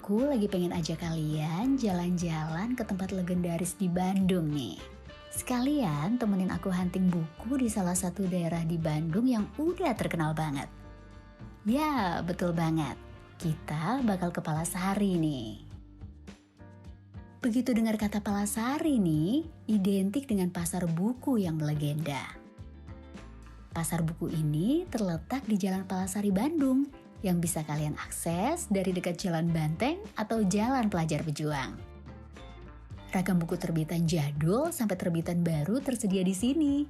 Aku lagi pengen ajak kalian jalan-jalan ke tempat legendaris di Bandung nih. Sekalian temenin aku hunting buku di salah satu daerah di Bandung yang udah terkenal banget. Ya, betul banget. Kita bakal ke Palasari nih. Begitu dengar kata Palasari nih, identik dengan pasar buku yang melegenda. Pasar buku ini terletak di Jalan Palasari Bandung yang bisa kalian akses dari dekat Jalan Banteng atau Jalan Pelajar Pejuang. Ragam buku terbitan jadul sampai terbitan baru tersedia di sini.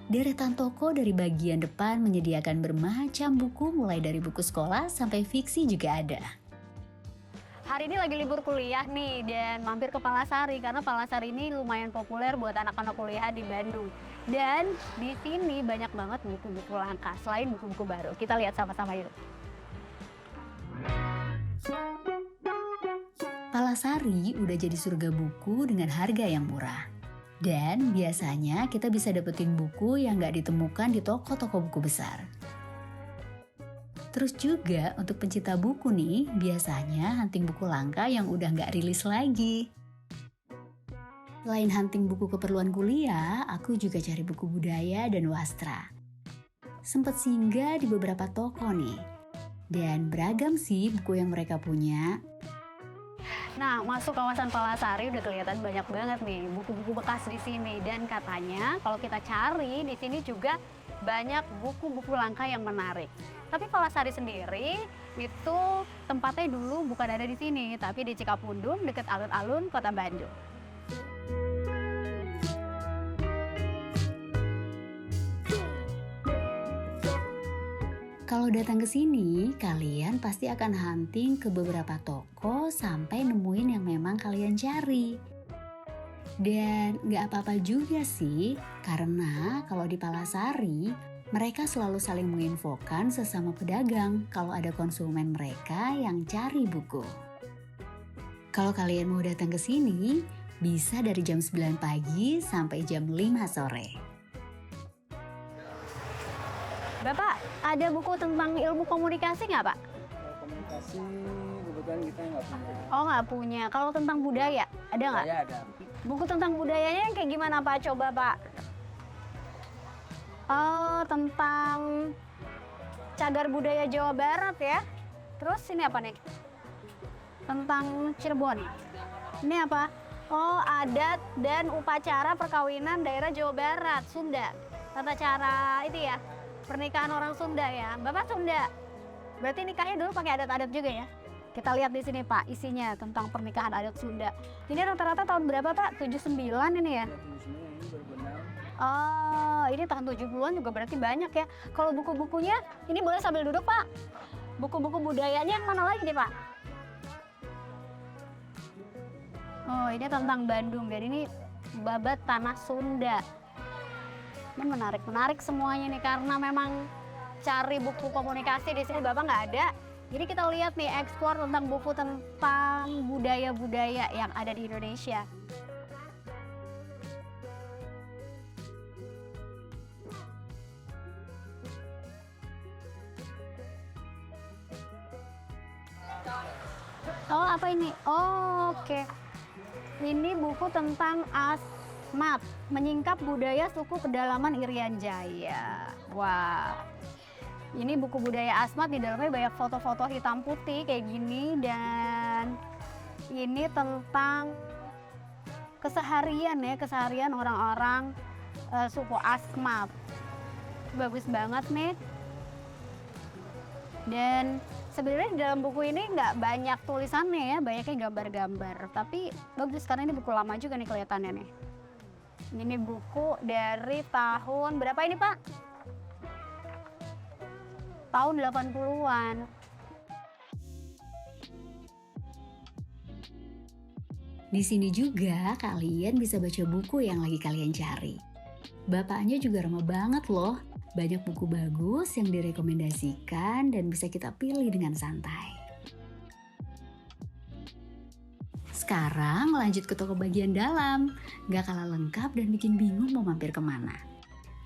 Deretan toko dari bagian depan menyediakan bermacam buku mulai dari buku sekolah sampai fiksi juga ada. Hari ini lagi libur kuliah nih dan mampir ke Palasari karena Palasari ini lumayan populer buat anak-anak kuliah di Bandung. Dan di sini banyak banget buku-buku langka selain buku-buku baru. Kita lihat sama-sama yuk. Palasari udah jadi surga buku dengan harga yang murah. Dan biasanya kita bisa dapetin buku yang gak ditemukan di toko-toko buku besar. Terus juga untuk pencinta buku nih, biasanya hunting buku langka yang udah gak rilis lagi. Selain hunting buku keperluan kuliah, aku juga cari buku budaya dan wastra. Sempet singgah di beberapa toko nih. Dan beragam sih buku yang mereka punya. Nah, masuk kawasan Palasari udah kelihatan banyak banget nih buku-buku bekas di sini. Dan katanya kalau kita cari di sini juga banyak buku-buku langka yang menarik. Tapi Palasari sendiri itu tempatnya dulu bukan ada di sini, tapi di Cikapundung dekat alun-alun Kota Bandung. Kalau datang ke sini, kalian pasti akan hunting ke beberapa toko sampai nemuin yang memang kalian cari. Dan nggak apa-apa juga sih, karena kalau di Palasari, mereka selalu saling menginfokan sesama pedagang kalau ada konsumen mereka yang cari buku. Kalau kalian mau datang ke sini, bisa dari jam 9 pagi sampai jam 5 sore. Bapak, ada buku tentang ilmu komunikasi nggak, Pak? Komunikasi kebetulan kita nggak punya. Oh, nggak punya. Kalau tentang budaya, ada nggak? Ya ada. Buku tentang budayanya yang kayak gimana, Pak? Coba, Pak. Oh, tentang cagar budaya Jawa Barat ya. Terus ini apa nih? Tentang Cirebon. Ini apa? Oh, adat dan upacara perkawinan daerah Jawa Barat, Sunda. Tata cara itu ya, pernikahan orang Sunda ya. Bapak Sunda. Berarti nikahnya dulu pakai adat-adat juga ya? Kita lihat di sini Pak, isinya tentang pernikahan adat Sunda. Ini rata-rata tahun berapa Pak? 79 ini ya? Ini berbenang. Oh, ini tahun 70-an juga berarti banyak ya. Kalau buku-bukunya, ini boleh sambil duduk Pak. Buku-buku budayanya yang mana lagi nih Pak? Oh, ini tentang Bandung. Jadi ini babat tanah Sunda. Ini menarik semuanya nih karena memang cari buku komunikasi di sini Bapak nggak ada. Jadi kita lihat nih eksplor tentang buku tentang budaya-budaya yang ada di Indonesia. Oh, apa ini? Oh, oke. Ini buku tentang Asmat, menyingkap budaya suku pedalaman Irian Jaya. Wah, ini buku budaya Asmat, di dalamnya banyak foto-foto hitam putih kayak gini. Dan ini tentang keseharian orang-orang suku Asmat. Bagus banget nih. Dan sebenarnya di dalam buku ini nggak banyak tulisannya ya, banyaknya gambar-gambar. Tapi bagus karena ini buku lama juga nih kelihatannya nih. Ini buku dari tahun berapa ini Pak? Tahun 80-an. Di sini juga kalian bisa baca buku yang lagi kalian cari. Bapaknya juga ramah banget loh. Banyak buku bagus yang direkomendasikan dan bisa kita pilih dengan santai. Sekarang lanjut ke toko bagian dalam. Gak kalah lengkap dan bikin bingung mau mampir kemana.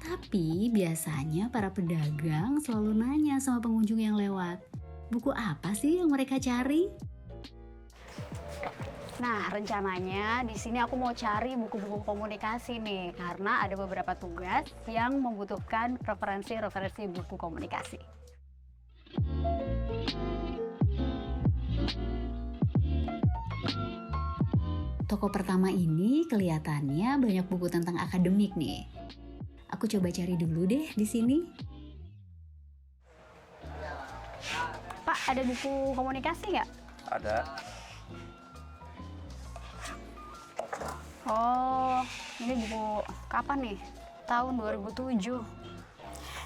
Tapi biasanya para pedagang selalu nanya sama pengunjung yang lewat, buku apa sih yang mereka cari? Nah, rencananya di sini aku mau cari buku-buku komunikasi nih, karena ada beberapa tugas yang membutuhkan referensi-referensi buku komunikasi. Toko pertama ini kelihatannya banyak buku tentang akademik nih. Aku coba cari dulu deh di sini. Pak, ada buku komunikasi nggak? Ada. Oh, ini buku kapan nih? Tahun 2007.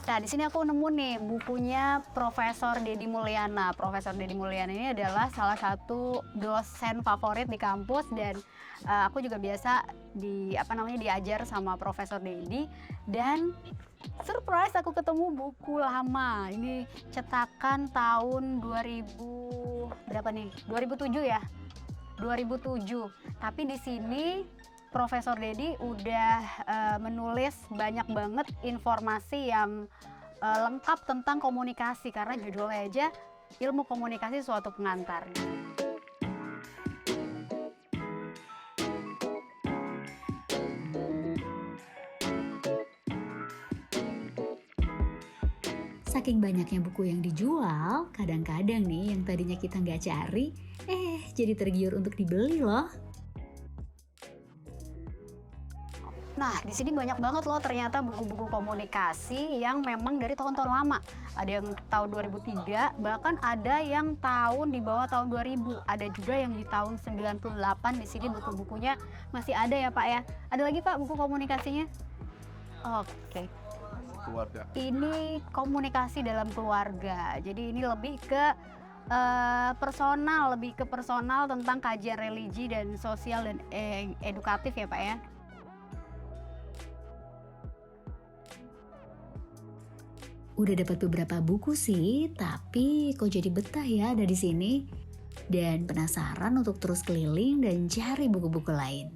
Nah, di sini aku nemu nih bukunya Profesor Dedi Mulyana. Profesor Dedi Mulyana ini adalah salah satu dosen favorit di kampus dan aku juga biasa diajar sama Profesor Dedi, dan surprise aku ketemu buku lama. Ini cetakan tahun 2000 berapa nih? 2007 ya. 2007. Tapi di sini Profesor Dedi udah menulis banyak banget informasi yang lengkap tentang komunikasi, karena judulnya aja Ilmu Komunikasi Suatu Pengantar. Saking banyaknya buku yang dijual, kadang-kadang nih yang tadinya kita nggak cari, jadi tergiur untuk dibeli loh. Nah, di sini banyak banget loh ternyata buku-buku komunikasi yang memang dari tahun-tahun lama. Ada yang tahun 2003, bahkan ada yang tahun di bawah tahun 2000. Ada juga yang di tahun 98. Di sini buku-bukunya masih ada ya, Pak ya. Ada lagi, Pak, buku komunikasinya? Oke. Keluarga. Ini komunikasi dalam keluarga. Jadi ini lebih ke personal tentang kajian religi dan sosial dan edukatif ya, Pak ya. Udah dapat beberapa buku sih, tapi kok jadi betah ya ada di sini. Dan penasaran untuk terus keliling dan cari buku-buku lain.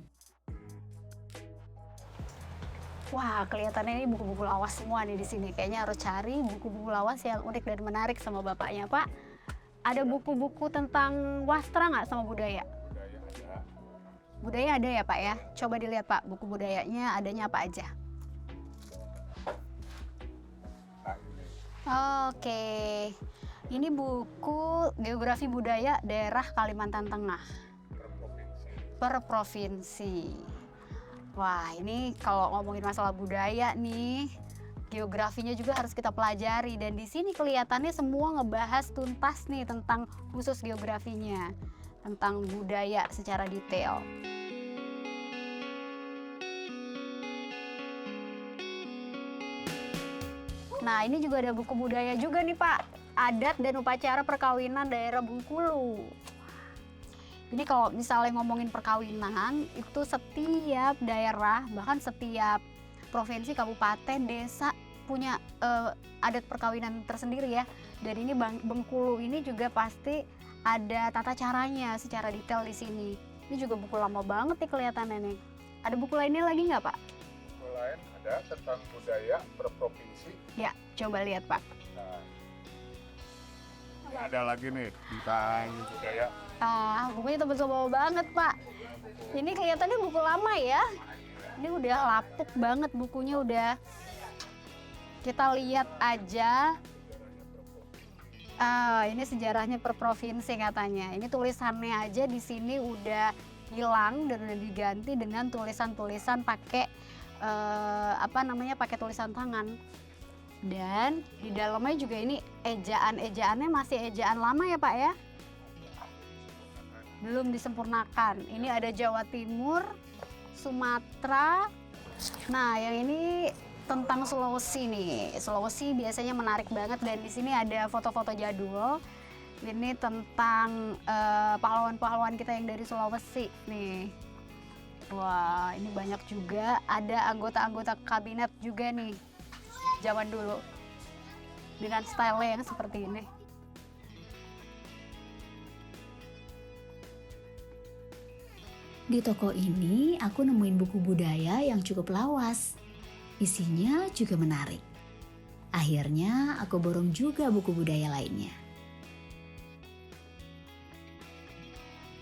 Wah, kelihatannya ini buku-buku lawas semua nih di sini. Kayaknya harus cari buku-buku lawas yang unik dan menarik sama bapaknya, Pak. Ada buku-buku tentang wastra nggak sama budaya? Budaya ada. Budaya ada ya, Pak ya? Coba dilihat, Pak, buku budayanya adanya apa aja. Nah, ini. Oke, ini buku Geografi Budaya Daerah Kalimantan Tengah per provinsi. Wah, ini kalau ngomongin masalah budaya nih, geografinya juga harus kita pelajari, dan di sini kelihatannya semua ngebahas tuntas nih tentang khusus geografinya, tentang budaya secara detail. Nah, ini juga ada buku budaya juga nih, Pak. Adat dan upacara perkawinan daerah Bengkulu. Ini kalau misalnya ngomongin perkawinan, itu setiap daerah, bahkan setiap provinsi, kabupaten, desa punya adat perkawinan tersendiri ya. Dan ini Bengkulu ini juga pasti ada tata caranya secara detail di sini. Ini juga buku lama banget nih kelihatannya nih. Ada buku lainnya lagi nggak, Pak? Buku lain ada tentang budaya per provinsi. Ya, coba lihat, Pak. Nah, ini ada lagi nih tentang budaya. Bukunya tebal-tebal banget, Pak. Ini kelihatannya buku lama ya. Ini udah lapuk banget bukunya, udah. Kita lihat aja. Ini sejarahnya per provinsi katanya. Ini tulisannya aja di sini udah hilang dan udah diganti dengan tulisan-tulisan pakai pakai tulisan tangan. Dan di dalamnya juga ini ejaannya masih ejaan lama ya, Pak ya? Belum disempurnakan. Ini ada Jawa Timur, Sumatera. Nah, yang ini tentang Sulawesi nih. Sulawesi biasanya menarik banget, dan di sini ada foto-foto jadul. Ini tentang pahlawan-pahlawan kita yang dari Sulawesi nih. Wah, ini banyak juga. Ada anggota-anggota kabinet juga nih, zaman dulu. Dengan style yang seperti ini. Di toko ini aku nemuin buku budaya yang cukup lawas. Isinya juga menarik. Akhirnya aku borong juga buku budaya lainnya.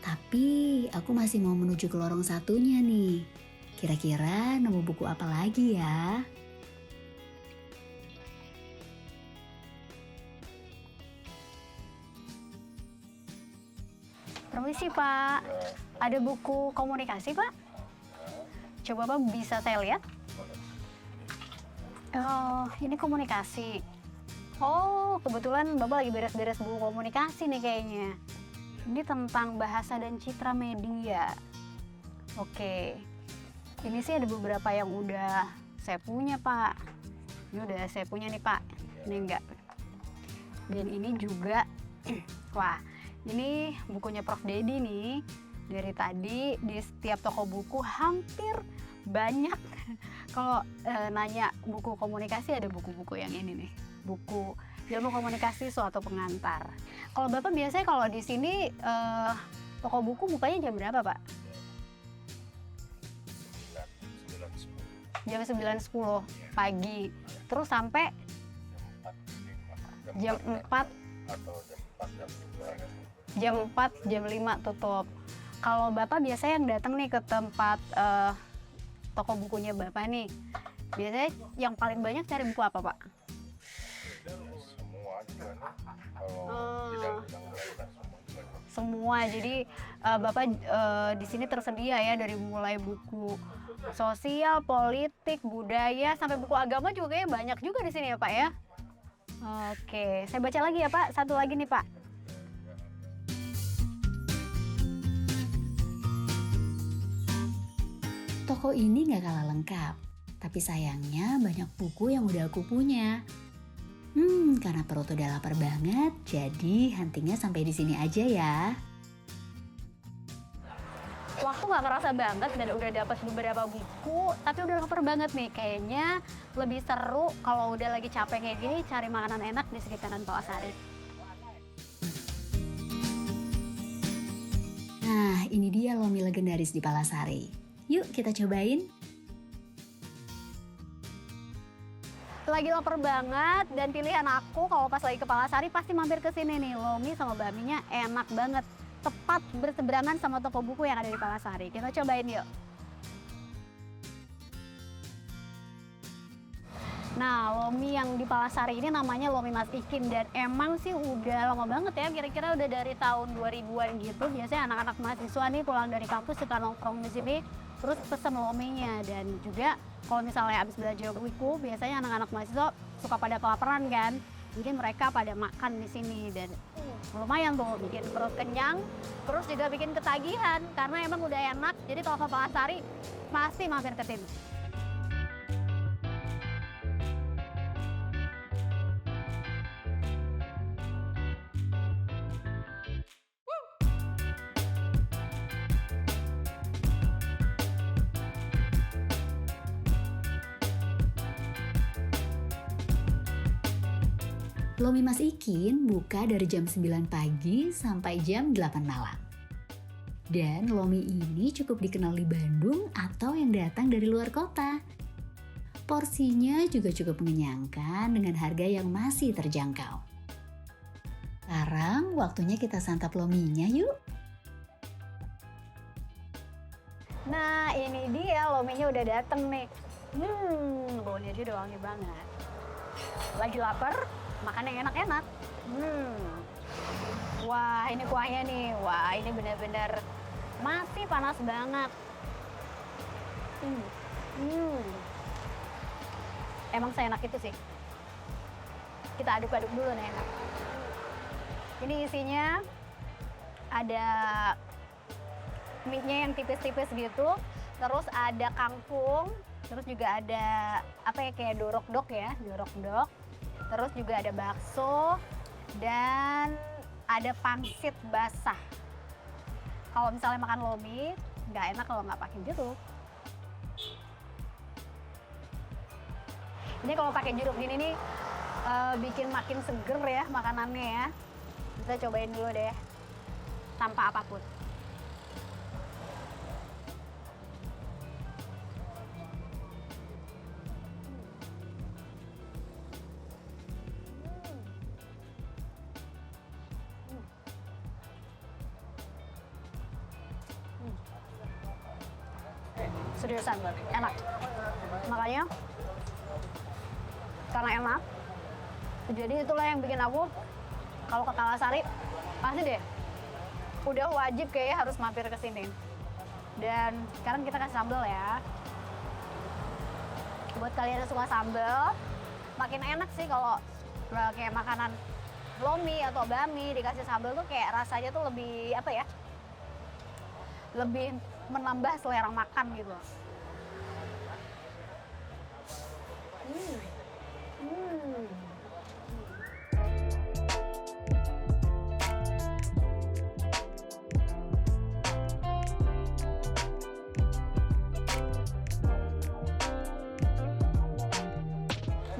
Tapi Tapi aku masih mau menuju ke lorong satunya nih. Kira-kira nemu buku apa lagi ya? Permisi Pak, ada buku komunikasi Pak? Coba Pak bisa saya lihat? Oh, ini komunikasi. Oh, kebetulan Bapak lagi beres-beres buku komunikasi nih kayaknya. Ini tentang bahasa dan citra media. Oke, ini sih ada beberapa yang udah saya punya Pak. Ini udah saya punya nih Pak, ini enggak. Dan ini juga, wah ini bukunya Prof. Dedi nih. Dari tadi di setiap toko buku hampir banyak. Kalau nanya buku komunikasi ada buku-buku yang ini nih. Buku ilmu komunikasi suatu pengantar. Kalau Bapak biasanya kalau di sini toko buku bukanya jam berapa Pak? Jam 9.10 pagi. Terus sampai jam 4 atau jam 4, jam 5 tutup. Kalau Bapak biasanya yang datang nih ke tempat toko bukunya Bapak nih, biasanya yang paling banyak cari buku apa Pak? semua juga nih. Kalau Oh. bidang-bidang berkaitan semua juga. Semua, jadi Bapak di sini tersedia ya dari mulai buku sosial, politik, budaya, sampai buku agama juga kayaknya banyak juga di sini ya Pak ya. Oke, saya baca lagi ya Pak, satu lagi nih Pak. Toko ini gak kalah lengkap, tapi sayangnya banyak buku yang udah aku punya. Karena perut udah lapar banget, jadi huntingnya sampai di sini aja ya. Waktu nggak kerasa banget dan udah dapat beberapa buku, tapi udah lapar banget nih. Kayaknya lebih seru kalau udah lagi capek kayak gini cari makanan enak di sekitaran Palasari. Nah, ini dia lomi legendaris di Palasari. Yuk kita cobain. Lagi lapar banget dan pilihan aku kalau pas lagi ke Palasari pasti mampir ke sini nih. Lomi sama bakminya enak banget. Tepat berseberangan sama toko buku yang ada di Palasari. Kita cobain yuk. Nah, lomi yang di Palasari ini namanya lomi Mas Ikin dan emang sih udah lama banget ya, kira-kira udah dari tahun 2000-an gitu. Biasanya anak-anak mahasiswa nih pulang dari kampus suka nongkrong di sini terus pesen lominya. Dan juga kalau misalnya habis belajar buku, biasanya anak-anak mahasiswa suka pada kelaparan kan. Jadi mereka pada makan di sini dan lumayan tuh bikin perut kenyang, terus juga bikin ketagihan karena emang udah enak. Jadi kalau ke Palasari pasti mampir ke sini. Lomi Mas Ikin buka dari jam 9 pagi sampai jam 8 malam. Dan lomi ini cukup dikenal di Bandung atau yang datang dari luar kota. Porsinya juga cukup mengenyangkan dengan harga yang masih terjangkau. Sekarang waktunya kita santap lominya yuk. Nah, ini dia lominya udah dateng nih. Baunya aja udah wangi banget. Lagi lapar, makan yang enak-enak. Wah, ini kuahnya nih. Wah, ini benar-benar masih panas banget. Emang seenak itu sih. Kita aduk-aduk dulu nih enak. Ini isinya ada mie-nya yang tipis-tipis gitu, terus ada kangkung, terus juga ada apa ya kayak dorok-dok ya, dorok-dok. Terus juga ada bakso dan ada pangsit basah. Kalau misalnya makan lomi, nggak enak kalau nggak pakai jeruk. Ini kalau pakai jeruk gini nih bikin makin seger ya makanannya ya. Kita cobain dulu deh, tanpa apapun. Seriusan, enak. Makanya, karena enak, jadi itulah yang bikin aku kalau ke Kalasari pasti deh udah wajib kayaknya harus mampir ke sini. Dan sekarang kita kasih sambal ya. Buat kalian yang suka sambal, makin enak sih kalau kayak makanan lomi atau bami dikasih sambal tuh kayak rasanya tuh lebih apa ya? Lebih menambah selera makan gitu.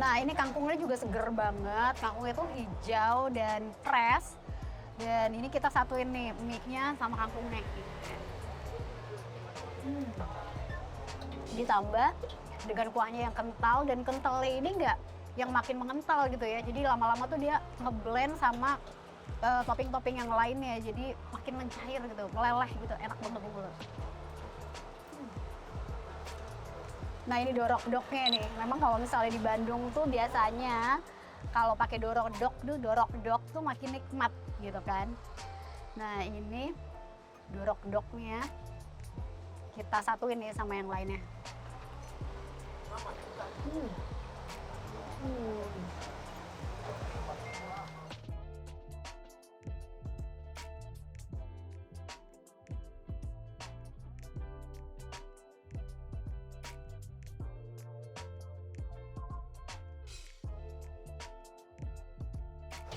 Nah ini kangkungnya juga seger banget, kangkungnya tuh hijau dan fresh. Dan ini kita satuin nih mie-nya sama kangkungnya. Ditambah dengan kuahnya yang kental, dan kentalnya ini nggak yang makin mengental gitu ya. Jadi lama-lama tuh dia ngeblend sama topping-topping yang lainnya, jadi makin mencair gitu, meleleh gitu, enak banget di mulut. Nah ini dorok-doknya nih, memang kalau misalnya di Bandung tuh biasanya kalau pakai dorok-dok tuh makin nikmat gitu kan. Nah ini dorok-doknya kita satuin nih sama yang lainnya.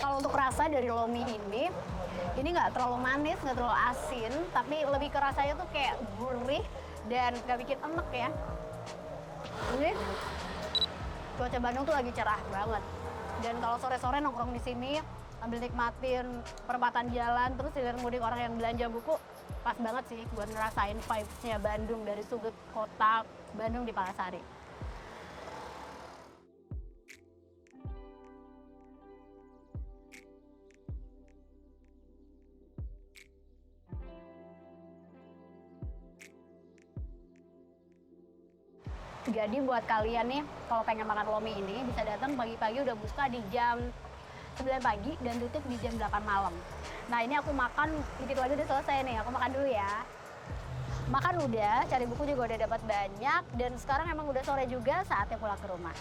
Kalau untuk rasa dari lomi ini nggak terlalu manis, nggak terlalu asin, tapi lebih ke rasanya tuh kayak gurih dan nggak bikin enek ya. Ini cuaca Bandung tuh lagi cerah banget. Dan kalau sore-sore nongkrong di sini sambil nikmatin perempatan jalan, terus hilir mudik orang yang belanja buku, pas banget sih buat ngerasain vibes-nya Bandung dari sudut kota Bandung di Palasari. Jadi buat kalian nih, kalau pengen makan lomi ini, bisa datang pagi-pagi, udah buka di jam 9 pagi dan tutup di jam 8 malam. Nah ini aku makan, dikit lagi udah selesai nih, aku makan dulu ya. Makan udah, cari buku juga udah dapat banyak, dan sekarang emang udah sore juga, saatnya pulang ke rumah.